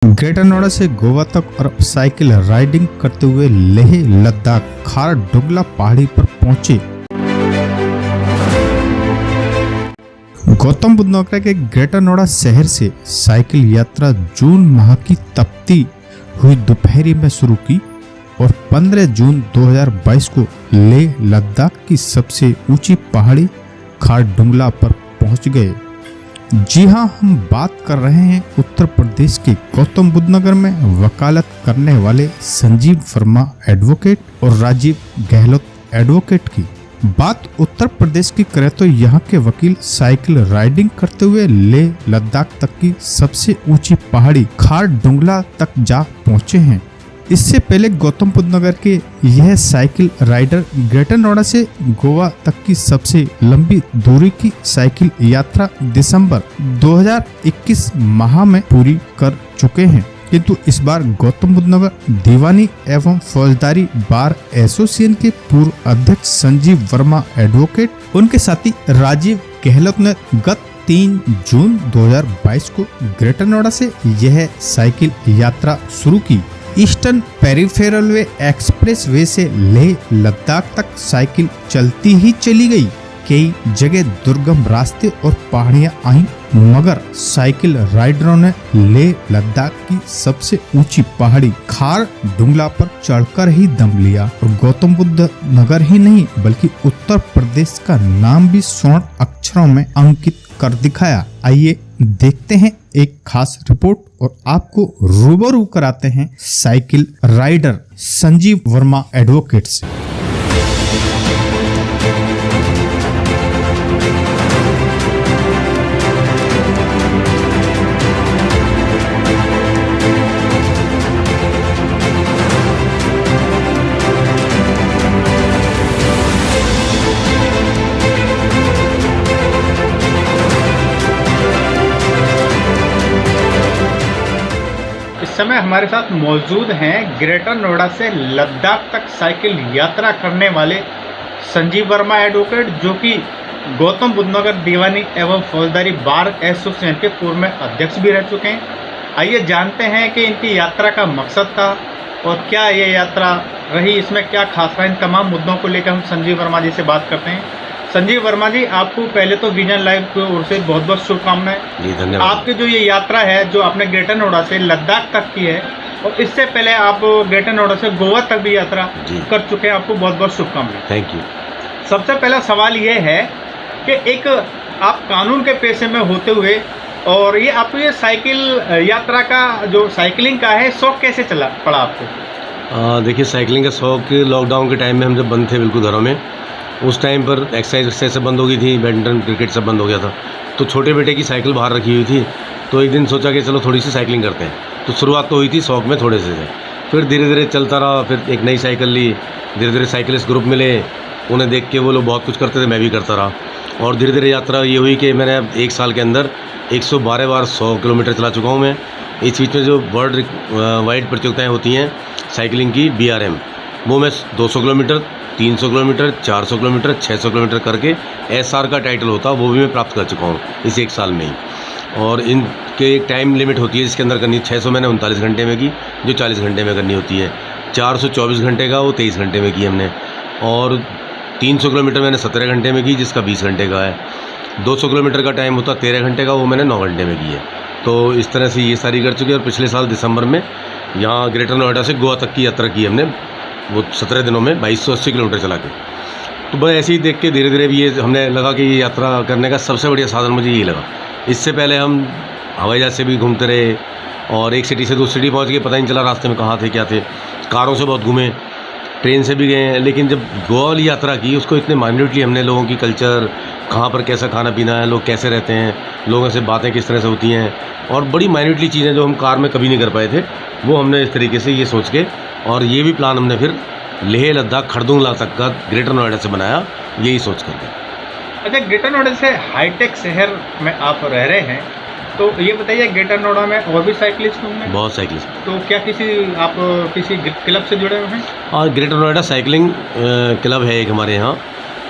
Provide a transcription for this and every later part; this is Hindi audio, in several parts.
ग्रेटर नोएडा से गोवा तक और साइकिल राइडिंग करते हुए लेह लद्दाख खार डुंगला पहाड़ी पर पहुंचे। गौतम बुद्ध नगर के ग्रेटर नोएडा शहर से साइकिल यात्रा जून माह की तपती हुई दोपहरी में शुरू की और 15 जून 2022 को लेह लद्दाख की सबसे ऊंची पहाड़ी खार डुंगला पर पहुंच गए। जी हां, हम बात कर रहे हैं उत्तर प्रदेश के गौतम बुद्ध नगर में वकालत करने वाले संजीव वर्मा एडवोकेट और राजीव गहलोत एडवोकेट की। बात उत्तर प्रदेश की करें तो यहाँ के वकील साइकिल राइडिंग करते हुए लेह लद्दाख तक की सबसे ऊंची पहाड़ी खार डुंगला तक जा पहुंचे हैं। इससे पहले गौतम बुद्ध नगर के यह साइकिल राइडर ग्रेटर नोएडा से गोवा तक की सबसे लंबी दूरी की साइकिल यात्रा दिसंबर 2021 माह में पूरी कर चुके हैं, किंतु इस बार गौतम बुद्ध नगर दीवानी एवं फौजदारी बार एसोसिएशन के पूर्व अध्यक्ष संजीव वर्मा एडवोकेट, उनके साथी राजीव गहलोत ने गत 3 जून 2022 को ग्रेटर नोएडा से यह साइकिल यात्रा शुरू की। ईस्टर्न पेरिफेरल वे एक्सप्रेस वे से लेह लद्दाख तक साइकिल चलती ही चली गई। कई जगह दुर्गम रास्ते और पहाड़ियां आई, मगर साइकिल राइडरों ने लेह लद्दाख की सबसे ऊंची पहाड़ी खार डुंगला पर चढ़कर ही दम लिया और गौतम बुद्ध नगर ही नहीं बल्कि उत्तर प्रदेश का नाम भी स्वर्ण अक्षरों में अंकित कर दिखाया। आइए देखते हैं एक खास रिपोर्ट और आपको रूबरू कराते हैं cycle rider Sanjeev Verma advocate से। इस समय हमारे साथ मौजूद हैं ग्रेटर नोएडा से लद्दाख तक साइकिल यात्रा करने वाले संजीव वर्मा एडवोकेट, जो कि गौतम बुद्ध नगर दीवानी एवं फौजदारी बार एसोसिएशन के पूर्व में अध्यक्ष भी रह चुके हैं। आइए जानते हैं कि इनकी यात्रा का मकसद था और क्या ये यात्रा रही, इसमें क्या खास रहा। इन तमाम मुद्दों को लेकर हम संजीव वर्मा जी से बात करते हैं। संजीव वर्मा जी, आपको पहले तो विजन लाइव की ओर से बहुत बहुत शुभकामनाएं। जी धन्यवाद। आपकी जो ये यात्रा है जो आपने ग्रेटर नोएडा से लद्दाख तक की है और इससे पहले आप ग्रेटर नोएडा से गोवा तक भी यात्रा कर चुके हैं, आपको बहुत बहुत शुभकामनाएं। Thank you. सबसे पहला सवाल ये है कि एक आप कानून के पेशे में होते हुए और ये आपको ये साइकिल यात्रा का जो साइकिलिंग का है शौक कैसे चला पड़ा आपको? देखिए, साइकिलिंग का शौक लॉकडाउन के टाइम में हम जब बंद थे बिल्कुल घरों में, उस टाइम पर एक्सरसाइज सब बंद हो गई थी, बैडमिंटन क्रिकेट सब बंद हो गया था, तो छोटे बेटे की साइकिल बाहर रखी हुई थी। तो एक दिन सोचा कि चलो थोड़ी सी साइकिलिंग करते हैं। तो शुरुआत तो हुई थी शौक में थोड़े से, फिर धीरे धीरे चलता रहा। फिर एक नई साइकिल ली, धीरे धीरे साइकिलिस्ट ग्रुप मिले, उन्हें देख के वो लोग बहुत कुछ करते थे, मैं भी करता रहा। और धीरे धीरे यात्रा ये हुई कि मैंने अब 1 साल के अंदर 112 बार 100 किलोमीटर चला चुका हूँ मैं। इस बीच में जो वर्ल्ड वाइड प्रतियोगिताएँ होती हैं साइकिलिंग की BRM, वो मैं 200 किलोमीटर 300 किलोमीटर 400 किलोमीटर 600 किलोमीटर करके SR का टाइटल होता, वो भी मैं प्राप्त कर चुका हूँ इस 1 साल में ही। और इनके एक टाइम लिमिट होती है जिसके अंदर करनी। 600 मैंने 39 घंटे में की, जो 40 घंटे में करनी होती है। 424 घंटे का वो 23 घंटे में की हमने। और 300 किलोमीटर मैंने 17 घंटे में की, जिसका 20 घंटे का है। 200 किलोमीटर का टाइम होता 13 घंटे का, वो मैंने 9 घंटे में की है। तो इस तरह से ये सारी कर चुके हैं। और पिछले साल दिसंबर में यहाँ ग्रेटर नोएडा से गोवा तक की यात्रा की हमने, वो 17 दिनों में 2280 किलोमीटर चला के। तो बस ऐसे ही देख के धीरे धीरे भी ये हमने लगा कि ये यात्रा करने का सबसे बढ़िया साधन मुझे यही लगा। इससे पहले हम हवाई जहाज़ से भी घूमते रहे और एक सिटी से दूसरी सिटी पहुंच गए, पता ही नहीं चला रास्ते में कहाँ थे क्या थे। कारों से बहुत घूमे, ट्रेन से भी गए हैं, लेकिन जब गोवा वाली यात्रा की उसको इतने माइन्यूटली हमने लोगों की कल्चर, कहाँ पर कैसा खाना पीना है, लोग कैसे रहते हैं, लोगों से बातें किस तरह से होती हैं, और बड़ी माइन्यूटली चीज़ें जो हम कार में कभी नहीं कर पाए थे, वो हमने इस तरीके से ये सोच के, और ये भी प्लान हमने फिर लेह लद्दाख खरदुंगला तक का ग्रेटर नोएडा से बनाया, यही सोच करके। अच्छा, ग्रेटर नोएडा से हाईटेक शहर में आप रह रहे हैं, तो ये बताइए ग्रेटर नोएडा में और भी साइकिलिस्ट होंगे? बहुत साइकिलिस्ट। तो क्या आप किसी क्लब से जुड़े हुए हैं? और ग्रेटर नोएडा साइकिलिंग क्लब है एक हमारे यहाँ,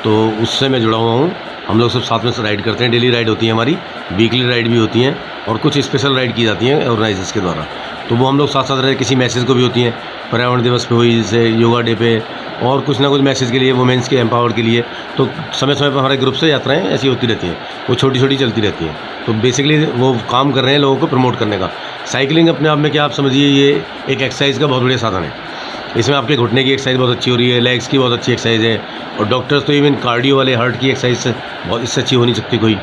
तो उससे मैं जुड़ा हुआ हूँ। हम लोग सब साथ में से राइड करते हैं, डेली राइड होती है हमारी, वीकली राइड भी होती हैं और कुछ स्पेशल राइड की जाती हैं ऑर्गेनाइजर्स के द्वारा। तो वो हम लोग साथ साथ रहे, किसी मैसेज को भी होती हैं, पर्यावरण दिवस पे हुई, जैसे योगा डे पे, और कुछ ना कुछ मैसेज के लिए, वुमेंस के एम्पावर के लिए, तो समय समय पर हमारे ग्रुप से यात्राएं ऐसी होती रहती हैं, वो छोटी छोटी चलती रहती हैं। तो बेसिकली वो काम कर रहे हैं लोगों को प्रमोट करने का। साइकिलिंग अपने आप में क्या आप समझिए, ये एक एक्सरसाइज का बहुत बढ़िया साधन है। इसमें आपके घुटने की एक्सरसाइज बहुत अच्छी हो रही है, लेग्स की बहुत अच्छी एक्सरसाइज है, और डॉक्टर्स तो इवन कार्डियो वाले हार्ट की एक्सरसाइज से बहुत इससे अच्छी हो नहीं सकती कोई।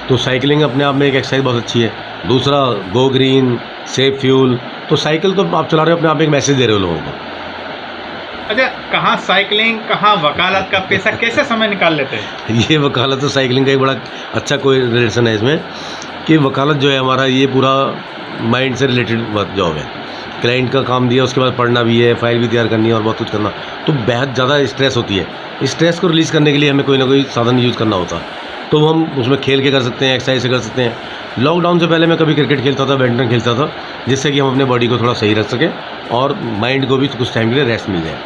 तो साइकिलिंग अपने आप में एक एक्सरसाइज बहुत अच्छी है। दूसरा, गो ग्रीन, सेफ फ्यूल, तो साइकिल तो आप चला रहे हो, अपने आप एक मैसेज दे रहे हो लोगों को। अच्छा, कहाँ साइकिलिंग, कहाँ वकालत का पैसा, कैसे समय निकाल लेते हैं? ये वकालत और साइकिलिंग का एक बड़ा अच्छा कोई रिलेशन है इसमें, कि वकालत जो है हमारा, ये पूरा माइंड से रिलेटेड जॉब है। क्लाइंट का काम दिया, उसके बाद पढ़ना भी है, फाइल भी तैयार करनी है और बहुत कुछ करना, तो बेहद ज़्यादा स्ट्रेस होती है। स्ट्रेस को रिलीज़ करने के लिए हमें कोई ना कोई साधन यूज़ करना होता है, तो हम उसमें खेल के कर सकते हैं, एक्सरसाइज से कर सकते हैं। लॉकडाउन से पहले मैं कभी क्रिकेट खेलता था, बैडमिंटन खेलता था, जिससे कि हम अपने बॉडी को थोड़ा सही रख सकें और माइंड को भी कुछ टाइम के लिए रेस्ट मिल जाए,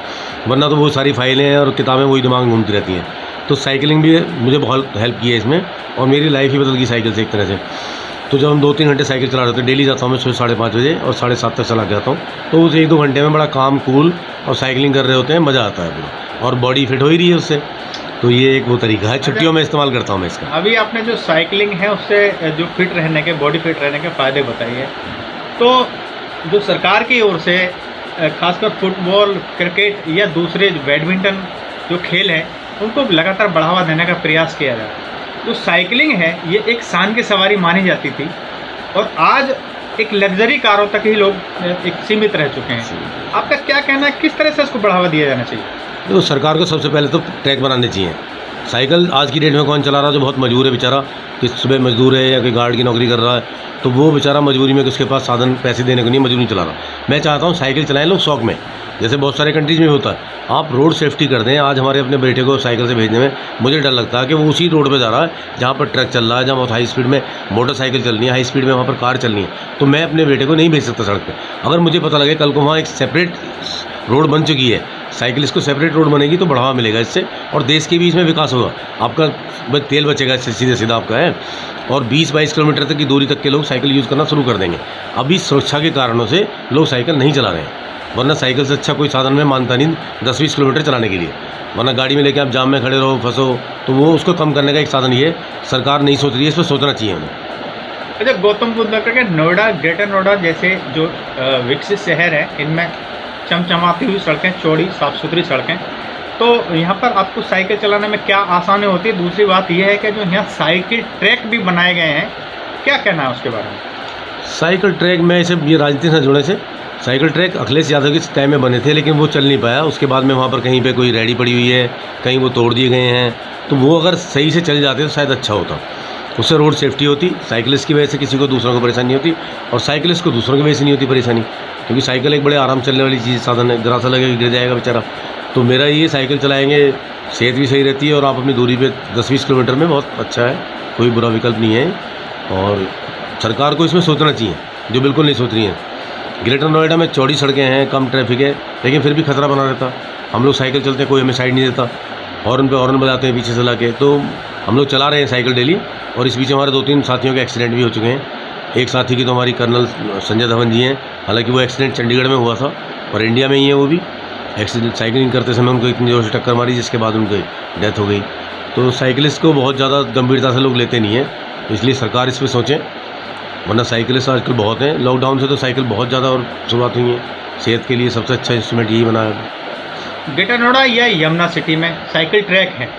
वरना तो वो सारी फाइलें हैं और किताबें वही दिमाग में घूमती रहती हैं। तो साइकिलिंग भी मुझे बहुत हेल्प की है इसमें, और मेरी लाइफ ही बदल गई साइकिल से एक तरह से। तो जब हम 2-3 घंटे साइकिल चला रहे थे, डेली जाता हूँ मैं सुबह 5:30 बजे और 7:30 तक चला के आता हूँ, तो उस 1-2 घंटे में बड़ा काम कूल और साइकिलिंग कर रहे होते हैं, मज़ा आता है पूरा, और बॉडी फिट हो ही रही है उससे। तो ये एक वो तरीका है, छुट्टियों में इस्तेमाल करता हूँ मैं इसका। अभी आपने जो साइकिलिंग है उससे जो फिट रहने के, बॉडी फिट रहने के फ़ायदे बताइए। तो जो सरकार की ओर से खासकर फुटबॉल, क्रिकेट या दूसरे बैडमिंटन जो खेल हैं, उनको लगातार बढ़ावा देने का प्रयास किया जा रहा है। जो साइकिलिंग है, ये एक शान की सवारी मानी जाती थी, और आज एक लग्जरी कारों तक ही लोग एक सीमित रह चुके हैं। आपका क्या कहना है, किस तरह से इसको बढ़ावा दिया जाना चाहिए? तो सरकार को सबसे पहले तो ट्रैक बनाने चाहिए। साइकिल आज की डेट में कौन चला रहा है, जो बहुत मजबूर है बेचारा, कि सुबह मजदूर है या कोई गार्ड की नौकरी कर रहा है, तो वो बेचारा मजबूरी में, उसके पास साधन पैसे देने को नहीं, मजबूरी चला रहा। मैं चाहता हूँ साइकिल चलाएं लोग शौक में, जैसे बहुत सारे कंट्रीज़ में होता है। आप रोड सेफ्टी कर दें। आज हमारे अपने बेटे को साइकिल से भेजने में मुझे डर लगता है कि वो उसी रोड पे जा रहा है जहाँ पर ट्रक चल रहा है, जहाँ बहुत हाई स्पीड में मोटरसाइकिल चलनी है, हाई स्पीड में वहाँ पर कार चलनी है, तो मैं अपने बेटे को नहीं भेज सकता सड़क पे। अगर मुझे पता लगे कल को वहाँ एक सेपरेट रोड बन चुकी है, साइकिलिस्ट को सेपरेट रोड बनेगी, तो बढ़ावा मिलेगा इससे, और देश के बीच में विकास होगा। आपका तेल बचेगा इससे, सीधे सीधा आपका है, और 20-22 किलोमीटर तक की दूरी तक के लोग साइकिल यूज़ करना शुरू कर देंगे। अभी सुरक्षा के कारणों से लोग साइकिल नहीं चला रहे हैं, वरना साइकिल से अच्छा कोई साधन में मानता नहीं 10-20 किलोमीटर चलाने के लिए, वरना गाड़ी में लेके आप जाम में खड़े रहो, फंसो, तो वो उसको कम करने का एक साधन ये सरकार नहीं सोच रही है, इस पर सोचना चाहिए हमें। अच्छा, गौतम बुद्ध नगर के नोएडा, ग्रेटर नोएडा जैसे जो विकसित शहर है, इनमें चमचमाती हुई सड़कें, चौड़ी साफ़ सुथरी सड़कें, तो यहाँ पर आपको साइकिल चलाने में क्या आसानी होती है? दूसरी बात यह है कि जो यहाँ साइकिल ट्रैक भी बनाए गए हैं, क्या कहना है उसके बारे में? साइकिल ट्रैक में इसे, ये राजनीति से जुड़ने से, साइकिल ट्रैक अखिलेश यादव के टाइम में बने थे, लेकिन वो चल नहीं पाया। उसके बाद में वहाँ पर कहीं पे कोई रेडी पड़ी हुई है, कहीं वो तोड़ दिए गए हैं, तो वो अगर सही से चल जाते तो शायद अच्छा होता। उससे रोड सेफ्टी होती, साइकिलिस्ट की वजह से किसी को दूसरों को परेशानी होती, और साइकिलिस्ट को दूसरों की वजह से नहीं होती परेशानी, क्योंकि साइकिल एक बड़े आराम चलने वाली चीज़, साधन है, जरा सा लगे गिर जाएगा बेचारा। तो मेरा ये, साइकिल चलाएँगे, सेहत भी सही रहती है, और आप अपनी दूरी पे 10-20 किलोमीटर में बहुत अच्छा है, कोई बुरा विकल्प नहीं है। और सरकार को इसमें सोचना चाहिए, जो बिल्कुल नहीं सोच रही है। ग्रेटर नोएडा में चौड़ी सड़कें हैं, कम ट्रैफिक है, लेकिन फिर भी खतरा बना रहता। हम लोग साइकिल चलते हैं, कोई हमें साइड नहीं देता, हॉर्न पे हॉर्न बजाते हैं पीछे से ला के, तो हम लोग चला रहे हैं साइकिल डेली। और इस बीच हमारे 2-3 साथियों के एक्सीडेंट भी हो चुके हैं। एक साथी की तो हमारी कर्नल संजय धवन जी हैं, हालांकि वो एक्सीडेंट चंडीगढ़ में हुआ था और इंडिया में ही है वो भी। एक्सीडेंट साइकिलिंग करते समय उनको इतनी जोर से टक्कर मारी, जिसके बाद उनकी डेथ हो गई। तो साइकिलिस्ट को बहुत ज़्यादा गंभीरता से लोग लेते नहीं हैं, इसलिए सरकार इस पर सोचें, वरना साइकिलिस्ट आजकल बहुत हैं। लॉकडाउन से तो साइकिल बहुत ज़्यादा और शुरुआत हुई है। सेहत के लिए सबसे अच्छा इंस्ट्रूमेंट यही बना है। ग्रेटर नोएडा या यमुना सिटी में साइकिल ट्रैक है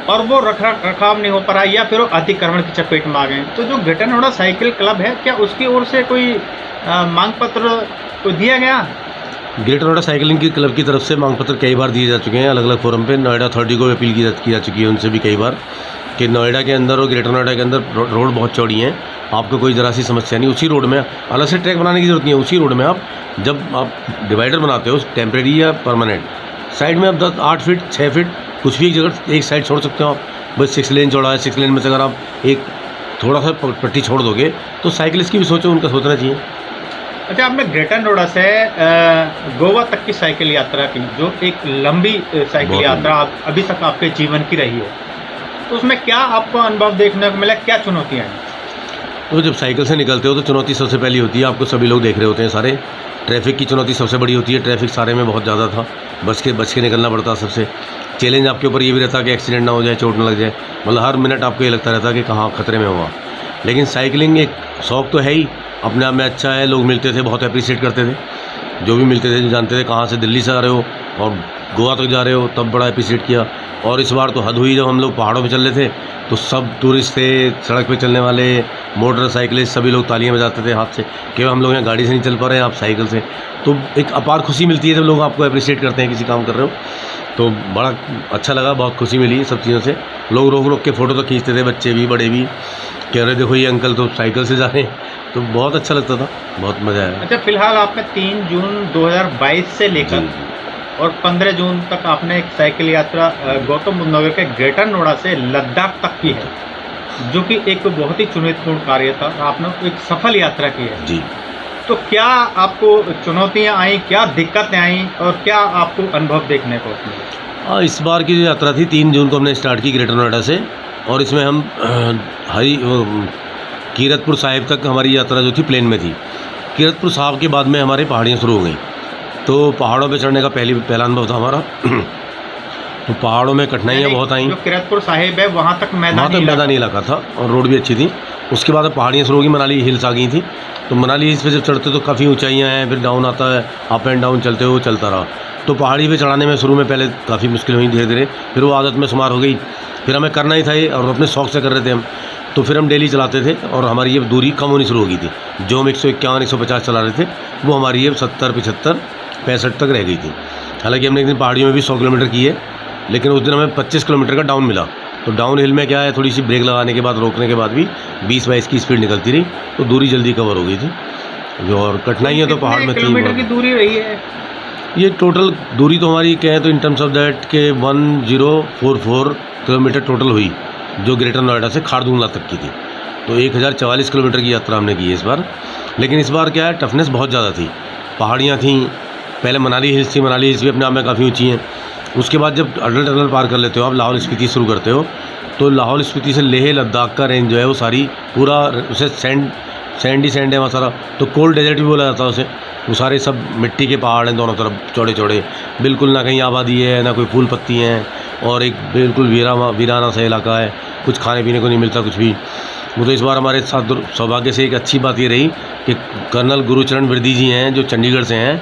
और वो रखाव नहीं हो पा रहा, या फिर वो अतिक्रमण की चपेट में आ गए, तो जो ग्रेटर नोएडा साइकिल क्लब है, क्या उसकी ओर से कोई मांग पत्र को दिया गया? ग्रेटर नोएडा साइकिलिंग की क्लब की तरफ से मांग पत्र कई बार दिए जा चुके हैं, अलग अलग फोरम पे। नोएडा अथॉरिटी को अपील की जा चुकी है उनसे भी कई बार, कि नोएडा के अंदर और ग्रेटर नोएडा के अंदर रोड बहुत चौड़ी हैं, आपको कोई ज़रा सी समस्या नहीं, उसी रोड में अलग से ट्रैक बनाने की ज़रूरत नहीं है। उसी रोड में आप, जब आप डिवाइडर बनाते हो टेम्प्रेरी या परमानेंट, साइड में आप 8 फीट 6 फीट कुछ भी एक जगह एक साइड छोड़ सकते हो आप। बस 6 लेन चौड़ा है, 6 लेन में से अगर आप एक थोड़ा सा पट्टी छोड़ दोगे, तो साइकिलिस्ट की भी सोचो, उनका सोचना चाहिए। अच्छा, आपने ग्रेटर नोएडा से गोवा तक की साइकिल यात्रा की, जो एक लंबी साइकिल यात्रा अभी तक आपके जीवन की रही है, तो उसमें क्या आपको अनुभव देखने को मिला, क्या चुनौतियाँ हैं? तो जब साइकिल से निकलते हो तो चुनौती सबसे पहली होती है, आपको सभी लोग देख रहे होते हैं सारे। ट्रैफिक की चुनौती सबसे बड़ी होती है, ट्रैफिक सारे में बहुत ज़्यादा था, बच के निकलना पड़ता। सबसे चैलेंज आपके ऊपर ये भी रहता कि एक्सीडेंट ना हो जाए, चोट ना लग जाए, मतलब हर मिनट आपको ये लगता रहता कि कहाँ खतरे में हुआ। लेकिन साइकिलिंग एक शौक़ तो है ही, अपने आप में अच्छा है। लोग मिलते थे, बहुत अप्रिशिएट करते थे, जो भी मिलते थे, जो जानते थे कहाँ से दिल्ली से आ रहे हो और गोवा तक जा रहे हो, तब बड़ा अप्रिशिएट किया। और इस बार तो हद हुई, जब हम लोग पहाड़ों पे चल रहे थे तो सब टूरिस्ट थे, सड़क पे चलने वाले, मोटरसाइकिलिस्ट, सभी लोग तालियां बजाते थे हाथ से कि हम लोग यहाँ गाड़ी से नहीं चल पा रहे हैं, आप साइकिल से। तो एक अपार खुशी मिलती है जब लोग आपको अप्रिशिएट करते हैं किसी काम कर रहे हो, तो बड़ा अच्छा लगा, बहुत खुशी मिली सब चीज़ों से। लोग रोक के फ़ोटो तो खींचते थे, बच्चे भी बड़े भी, कह रहे देखो ये अंकल तो साइकिल से जा रहे हैं, तो बहुत अच्छा लगता था, बहुत मज़ा आया। अच्छा, फिलहाल आपने 3 जून 2022 से लेकर और 15 जून तक आपने एक साइकिल यात्रा गौतम बुद्ध नगर के ग्रेटर नोएडा से लद्दाख तक की है, जो कि एक बहुत ही चुनौतीपूर्ण कार्य था। आपने एक सफल यात्रा की है जी। तो क्या आपको चुनौतियां आई, क्या दिक्कतें आई और क्या आपको अनुभव देखने को मिला? इस बार की जो यात्रा थी 3 जून को हमने स्टार्ट की ग्रेटर नोएडा से, और इसमें हम कीरतपुर साहिब तक हमारी यात्रा जो थी प्लेन में थी। कीरतपुर साहिब के बाद में हमारी पहाड़ियाँ शुरू हो गई, तो पहाड़ों पे चढ़ने का पहला अनुभव था हमारा। तो पहाड़ों में कठिनाइयाँ बहुत आई। जो कीरतपुर साहिब है वहाँ तक मैदानी इलाका था और रोड भी अच्छी थी। उसके बाद पहाड़ियाँ शुरू होगी, मनाली हिल्स आ गई थी। तो मनाली हिल्स पे जब चढ़ते तो काफ़ी ऊंचाइयाँ हैं, फिर डाउन आता है, अप एंड डाउन चलते हुए चलता रहा। तो पहाड़ी पे चढ़ाने में शुरू में पहले काफ़ी मुश्किल हुई, धीरे धीरे फिर वो आदत में शुमार हो गई। फिर हमें करना ही था ये, और अपने शौक़ से कर रहे थे हम, तो फिर हम डेली चलाते थे और हमारी ये दूरी कम होनी शुरू हो गई थी। जो हम 151, 150 चला रहे थे, वो हमारी ये 70, 75, 65 तक रह गई थी। हालांकि हमने एक दिन पहाड़ियों में भी 100 किलोमीटर की है, लेकिन उस दिन हमें 25 किलोमीटर का डाउन मिला। तो डाउन हिल में क्या है, थोड़ी सी ब्रेक लगाने के बाद, रोकने के बाद भी 20-22 की स्पीड निकलती रही, तो दूरी जल्दी कवर हो गई थी। जो और कठिनाइयाँ तो पहाड़ में थी। किलोमीटर की दूरी रही है ये टोटल दूरी तो हमारी कहें तो इन टर्म्स ऑफ दैट के 1044 किलोमीटर टोटल हुई, जो ग्रेटर नोएडा से खारदुंगला तक की थी। तो 1044 किलोमीटर की यात्रा हमने की है इस बार। लेकिन इस बार क्या है, टफनेस बहुत ज़्यादा थी, पहाड़ियाँ थीं। पहले मनाली हिल्स थी, मनाली हिल्स भी अपने आप में काफ़ी ऊंची हैं। उसके बाद जब अटल टनल पार कर लेते हो आप, लाहौल स्पीति शुरू करते हो, तो लाहौल स्पीति से लेह लद्दाख का रेंज जो है वो सारी पूरा उसे सैंड है वहाँ सारा। तो कोल्ड डेजर्ट भी बोला जाता है उसे। वो सारे सब मिट्टी के पहाड़ हैं दोनों तरफ, चौड़े चौड़े, बिल्कुल ना कहीं आबादी है ना कोई फूल पत्ती हैं, और एक बिल्कुल वीराना सा इलाका है, कुछ खाने पीने को नहीं मिलता कुछ भी। वो तो इस बार हमारे साथ सौभाग्य से एक अच्छी बात ये रही कि कर्नल गुरुचरण बिरदी जी हैं, जो चंडीगढ़ से हैं,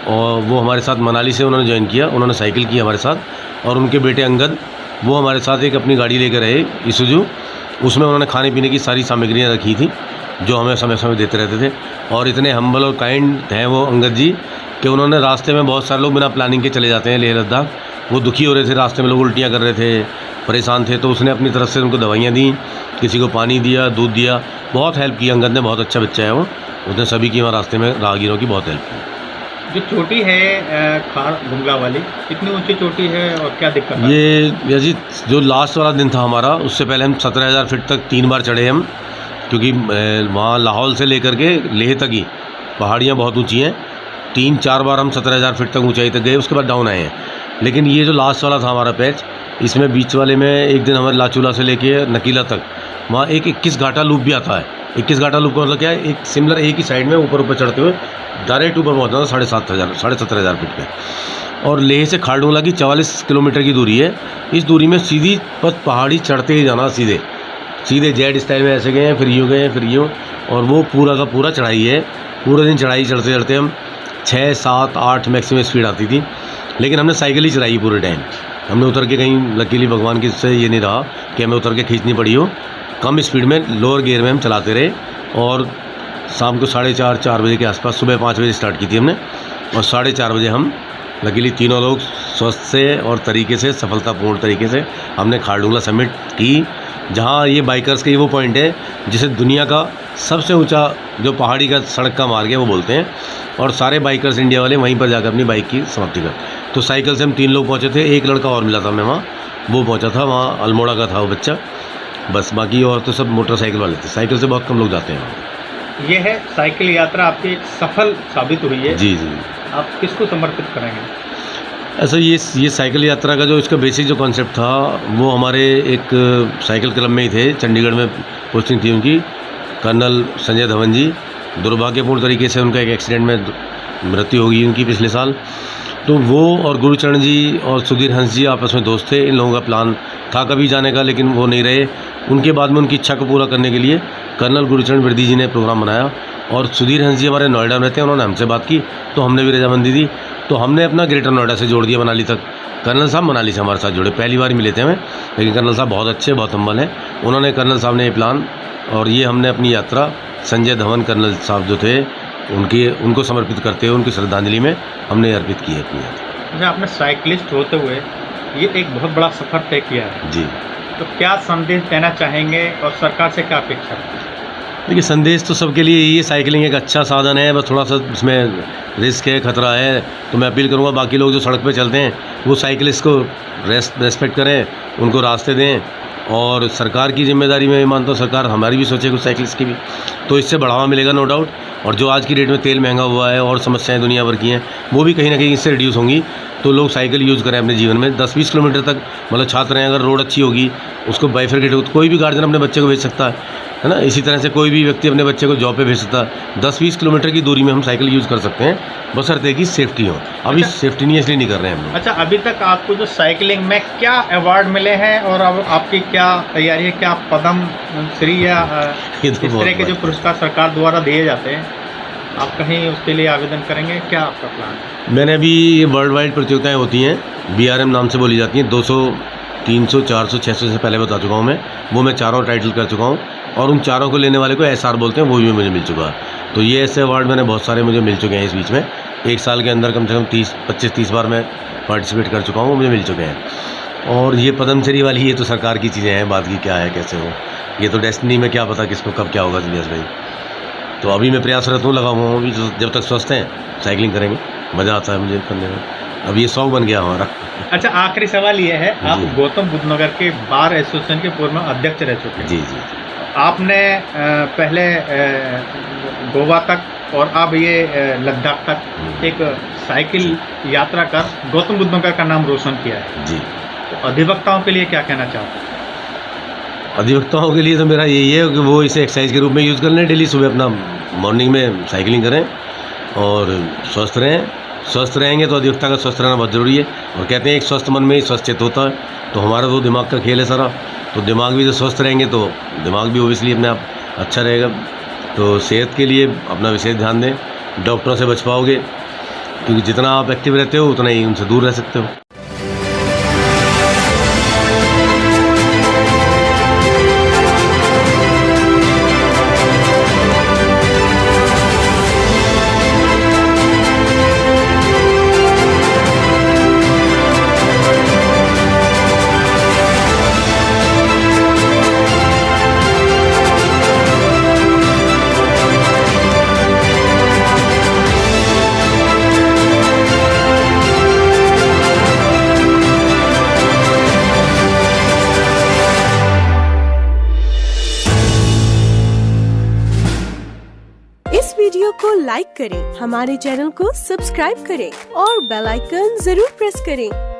और वो हमारे साथ मनाली से उन्होंने ज्वाइन किया, उन्होंने साइकिल की हमारे साथ, और उनके बेटे अंगद वो हमारे साथ एक अपनी गाड़ी लेकर रहे ईसुजू। उसमें उन्होंने खाने पीने की सारी सामग्रियाँ रखी थी, जो हमें समय समय देते रहते थे। और इतने हम्बल और काइंड हैं वो अंगद जी कि उन्होंने रास्ते में, बहुत सारे लोग बिना प्लानिंग के चले जाते हैं लेह लद्दाख, वो दुखी हो रहे थे, रास्ते में लोग उल्टियाँ कर रहे थे, परेशान थे, तो उसने अपनी तरफ से उनको दवाइयाँ दी, किसी को पानी दिया, दूध दिया, बहुत हेल्प की। अंगद ने बहुत अच्छा बच्चा है वो, उसने सभी की वहाँ रास्ते में राहगीरों की बहुत हेल्प की। जो चोटी है खारदुंगला वाली, कितनी ऊंची चोटी है और क्या दिक्कत है? ये जी जो लास्ट वाला दिन था हमारा, उससे पहले हम 17,000 फीट तक 3 बार चढ़े हम, क्योंकि वहाँ लाहौल से लेकर के लेह तक ही पहाड़ियाँ बहुत ऊंची हैं। 3-4 बार हम 17,000 फीट तक ऊंचाई तक गए, उसके बाद डाउन आए हैं। लेकिन ये जो लास्ट वाला था हमारा पैच, इसमें बीच वाले में एक दिन हमारे लाचूला से लेके नकीला तक, वहाँ एक 21 घाटा लूप भी आता है। 21 घाटा लूप का मतलब क्या है, एक सिमिलर एक ही साइड में ऊपर चढ़ते हुए डायरेक्ट ऊपर पहुँचना था 17,500 फीट पे। और लेह से खारदुंगला की 44 किलोमीटर की दूरी है। इस दूरी में सीधी पथ पहाड़ी चढ़ते ही जाना, सीधे जेड स्टाइल में ऐसे गए हैं, फिर यूँ गए हैं, फिर यूँ, और वो पूरा का पूरा चढ़ाई है। पूरे दिन चढ़ाई चढ़ते चढ़ते हम 6, 7, 8 मैक्सिमम स्पीड आती थी। लेकिन हमने साइकिल ही चलाई पूरे टाइम, हमने उतर के कहीं, लकीली भगवान की से ये नहीं रहा कि हमें उतर के खींचनी पड़ी हो। कम स्पीड में लोअर गियर में हम चलाते रहे, और शाम को 4:30-4 बजे के आसपास, सुबह 5 बजे स्टार्ट की थी हमने, और 4:30 बजे हम लकीली तीनों लोग स्वस्थ से और तरीके से, सफलतापूर्ण तरीके से हमने खारदुंगला समिट की, जहाँ ये बाइकर्स का ये वो पॉइंट है जिसे दुनिया का सबसे ऊंचा जो पहाड़ी का सड़क का मार्ग है वो बोलते हैं। और सारे बाइकर्स इंडिया वाले वहीं पर जाकर अपनी बाइक की समाप्ति कर। तो साइकिल से हम 3 लोग पहुँचे थे, एक लड़का और मिला था हमें वहाँ, वो पहुँचा था वहाँ, अल्मोड़ा का था वो बच्चा, बस। बाकी और तो सब मोटरसाइकिल वाले थे, साइकिल से बहुत कम लोग जाते हैं। ये है साइकिल यात्रा आपकी एक सफल साबित हुई है। जी जी। आप किसको समर्पित करेंगे? ऐसा ये साइकिल यात्रा का जो इसका बेसिक जो कॉन्सेप्ट था, वो हमारे एक साइकिल क्लब में ही थे, चंडीगढ़ में पोस्टिंग थी उनकी, कर्नल संजय धवन जी, दुर्भाग्यपूर्ण तरीके से उनका एक एक्सीडेंट में मृत्यु हो गई उनकी पिछले साल। तो वो और गुरुचरण जी और सुधीर हंस जी आपस में दोस्त थे। इन लोगों का प्लान था कभी जाने का, लेकिन वो नहीं रहे। उनके बाद में उनकी इच्छा को पूरा करने के लिए कर्नल गुरुचरण वर्दी जी ने प्रोग्राम बनाया, और सुधीर हंस जी हमारे नोएडा में रहते हैं, उन्होंने हमसे बात की तो हमने भी रजामंदी दी। तो हमने अपना ग्रेटर नोएडा से जोड़ दिया मनाली तक। कर्नल साहब मनाली से हमारे साथ जुड़े, पहली बार मिले थे हमें, लेकिन कर्नल साहब बहुत अच्छे, बहुत हम्बल हैं। उन्होंने, कर्नल साहब ने ये प्लान, और ये हमने अपनी यात्रा संजय धवन कर्नल साहब जो थे उनको समर्पित करते हुए, उनकी श्रद्धांजलि में हमने अर्पित की है अपनी यात्रा। अच्छा, आपने साइकिलिस्ट होते हुए ये एक बहुत बड़ा सफ़र तय किया है जी, तो क्या संदेश देना चाहेंगे और सरकार से क्या अपेक्षा है? देखिए, संदेश तो सबके लिए ये साइकिलिंग एक अच्छा साधन है, बस थोड़ा सा इसमें रिस्क है, खतरा है। तो मैं अपील करूँगा बाकी लोग जो सड़क पे चलते हैं वो साइकिलिस्ट को रेस्पेक्ट करें, उनको रास्ते दें। और सरकार की जिम्मेदारी में मानता हूँ, सरकार हमारी भी सोचे कुछ साइकिलिस्ट की भी, तो इससे बढ़ावा मिलेगा नो डाउट। और जो आज की डेट में तेल महंगा हुआ है और समस्याएं दुनिया भर की हैं, वो भी कहीं ना कहीं इससे रिड्यूस होंगी। तो लोग साइकिल यूज़ करें अपने जीवन में 10-20 किलोमीटर तक, मतलब छात्र हैं, अगर रोड अच्छी होगी उसको बाइफरकेट, तो कोई भी गार्जियन अपने बच्चे को भेज सकता है ना। इसी तरह से कोई भी व्यक्ति अपने बच्चे को जॉब पे भेज सकता है। 10-20 किलोमीटर की दूरी में हम साइकिल यूज़ कर सकते हैं, बशर्ते कि सेफ्टी हो। अभी सेफ्टी नहीं है, इसलिए नहीं कर रहे हैं हम लोग। अच्छा, अभी तक आपको जो साइकिलिंग में क्या अवार्ड मिले हैं और अब आपकी क्या तैयारी है? क्या पद्म श्री या इस तरह के जो पुरस्कार सरकार द्वारा दिए जाते हैं, आप कहीं उसके लिए आवेदन करेंगे? क्या आपका प्लान है? मैंने अभी ये वर्ल्ड वाइड प्रतियोगिताएँ होती हैं, BRM नाम से बोली जाती हैं, 200, 300, 400, 600 से पहले बता चुका हूँ मैं। वो मैं चारों टाइटल कर चुका हूँ, और उन चारों को लेने वाले को SR बोलते हैं, वो भी मुझे मिल चुका है। तो ये ऐसे अवार्ड मैंने बहुत सारे मुझे मिल चुके हैं इस बीच में। एक साल के अंदर कम से कम 25-30 बार मैं पार्टिसिपेट कर चुका हूँ, वो मुझे मिल चुके हैं। और ये पद्मश्री वाली, ये तो सरकार की चीज़ें हैं, बात की क्या है कैसे हो, ये तो डेस्टिनी में क्या पता किसको कब क्या होगा दिनेश भाई। तो अभी मैं प्रयासरत हूँ, लगा हुआ हूँ, अभी जब तक स्वस्थ हैं साइकिलिंग करेंगे, मज़ा आता है मुझे करने में। अब ये शौक बन गया हमारा। अच्छा, आखिरी सवाल ये है, आप जी। गौतम बुद्ध नगर के बार एसोसिएशन के पूर्व अध्यक्ष रह चुके हैं। जी जी। आपने पहले गोवा तक और अब ये लद्दाख तक एक साइकिल यात्रा कर गौतम बुद्ध नगर का नाम रोशन किया है। जी, तो अधिवक्ताओं के लिए क्या कहना चाहते हैं? अधिवक्ताओं के लिए तो मेरा यही है कि वो इसे एक्सरसाइज के रूप में यूज़ कर लें। डेली सुबह अपना मॉर्निंग में साइकिलिंग करें और स्वस्थ रहें। स्वस्थ रहेंगे तो अधिवक्ता का स्वस्थ रहना बहुत ज़रूरी है। और कहते हैं एक स्वस्थ मन में ही स्वस्थ चित्त होता है। तो हमारा तो दिमाग का खेल है सारा। तो दिमाग भी जो स्वस्थ रहेंगे तो दिमाग भी ओबियसली अपने आप अच्छा रहेगा। तो सेहत के लिए अपना विशेष ध्यान दें। डॉक्टरों से बच पाओगे, क्योंकि जितना आप एक्टिव रहते हो उतना ही उनसे दूर रह सकते हो। इस वीडियो को लाइक करें, हमारे चैनल को सब्सक्राइब करें और बेल आइकन जरूर प्रेस करें